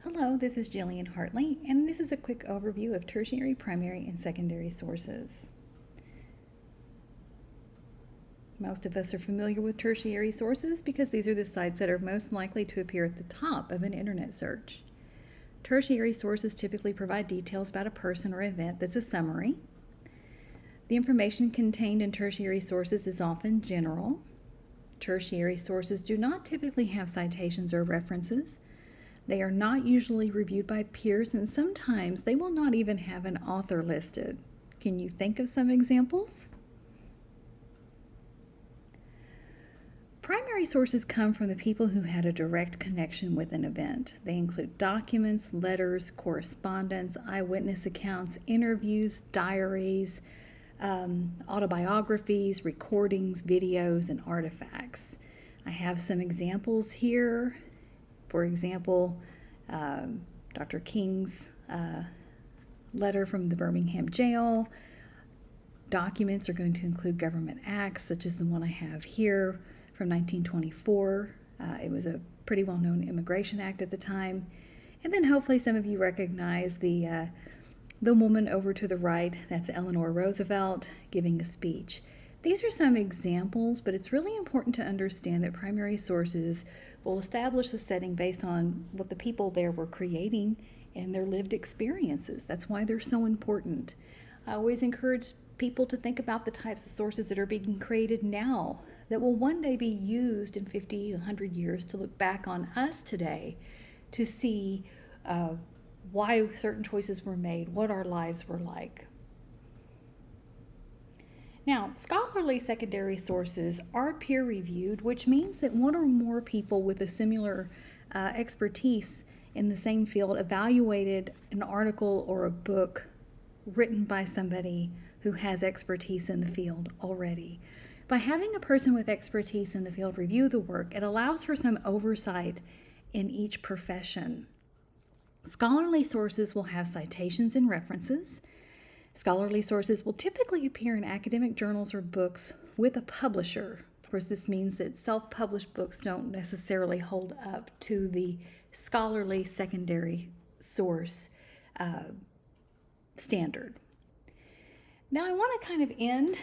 Hello, this is Jillian Hartley, and this is a quick overview of tertiary, primary, and secondary sources. Most of us are familiar with tertiary sources because these are the sites that are most likely to appear at the top of an internet search. Tertiary sources typically provide details about a person or event that's a summary. The information contained in tertiary sources is often general. Tertiary sources do not typically have citations or references. They are not usually reviewed by peers, and sometimes they will not even have an author listed. Can you think of some examples? Primary sources come from the people who had a direct connection with an event. They include documents, letters, correspondence, eyewitness accounts, interviews, diaries, autobiographies, recordings, videos, and artifacts. I have some examples here. For example, Dr. King's letter from the Birmingham jail. Documents are going to include government acts, such as the one I have here from 1924. It was a pretty well-known immigration act at the time. And then hopefully some of you recognize the woman over to the right. That's Eleanor Roosevelt giving a speech. These are some examples, but it's really important to understand that primary sources will establish the setting based on what the people there were creating and their lived experiences. That's why they're so important. I always encourage people to think about the types of sources that are being created now that will one day be used in 50, 100 years to look back on us today to see why certain choices were made, what our lives were like. Now, scholarly secondary sources are peer-reviewed, which means that one or more people with a similar expertise in the same field evaluated an article or a book written by somebody who has expertise in the field already. By having a person with expertise in the field review the work, it allows for some oversight in each profession. Scholarly sources will have citations and references. Scholarly sources will typically appear in academic journals or books with a publisher. Of course, this means that self-published books don't necessarily hold up to the scholarly secondary source standard. Now, I want to kind of end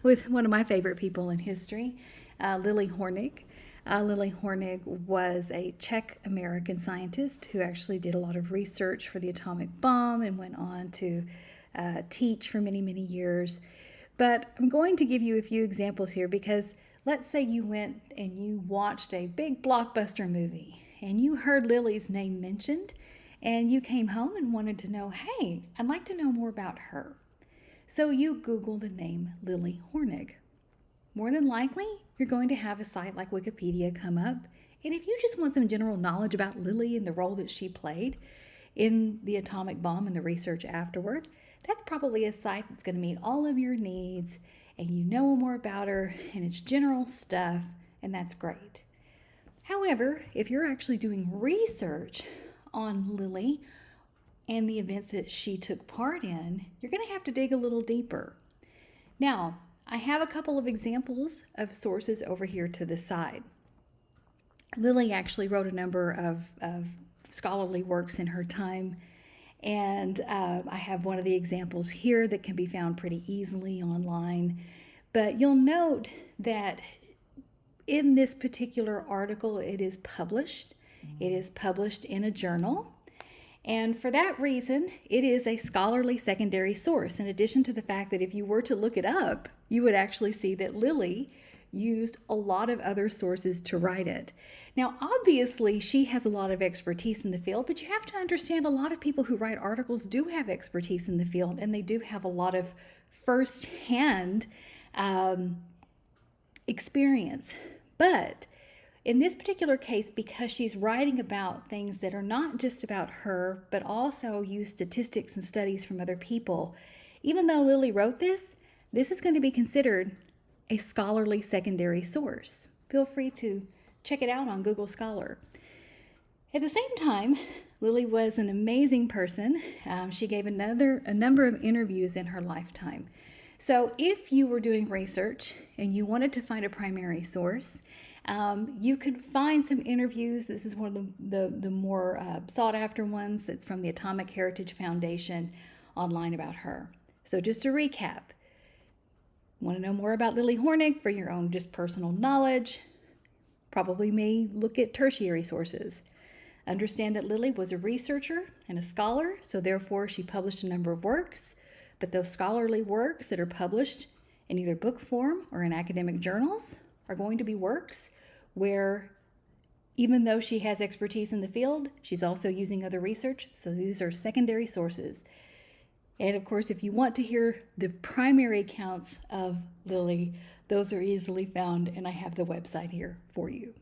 with one of my favorite people in history, Lily Hornig. Lily Hornig was a Czech-American scientist who actually did a lot of research for the atomic bomb and went on to teach for many, many years. But I'm going to give you a few examples here because let's say you went and you watched a big blockbuster movie and you heard Lily's name mentioned and you came home and wanted to know, hey, I'd like to know more about her. So you Google the name Lily Hornig. More than likely, you're going to have a site like Wikipedia come up. And if you just want some general knowledge about Lily and the role that she played in the atomic bomb and the research afterward, that's probably a site that's going to meet all of your needs and you know more about her and it's general stuff, and that's great. However, if you're actually doing research on Lily and the events that she took part in, you're going to have to dig a little deeper. Now, I have a couple of examples of sources over here to the side. Lily actually wrote a number of scholarly works in her time, and I have one of the examples here that can be found pretty easily online. But you'll note that in this particular article, it is published. It is published in a journal. And for that reason, it is a scholarly secondary source, in addition to the fact that if you were to look it up, you would actually see that Lily used a lot of other sources to write it. Now, obviously, she has a lot of expertise in the field, but you have to understand a lot of people who write articles do have expertise in the field, and they do have a lot of first-hand experience. But in this particular case, because she's writing about things that are not just about her, but also use statistics and studies from other people, even though Lily wrote this is going to be considered a scholarly secondary source. Feel free to check it out on Google Scholar. At the same time, Lily was an amazing person. She gave a number of interviews in her lifetime. So if you were doing research and you wanted to find a primary source, You can find some interviews. This is one of the more sought after ones that's from the Atomic Heritage Foundation online about her. So just to recap, want to know more about Lily Hornig for your own just personal knowledge? Probably may look at tertiary sources. Understand that Lily was a researcher and a scholar, so therefore she published a number of works, but those scholarly works that are published in either book form or in academic journals are going to be works where even though she has expertise in the field, she's also using other research, so these are secondary sources. And of course, if you want to hear the primary accounts of Lily, those are easily found, and I have the website here for you.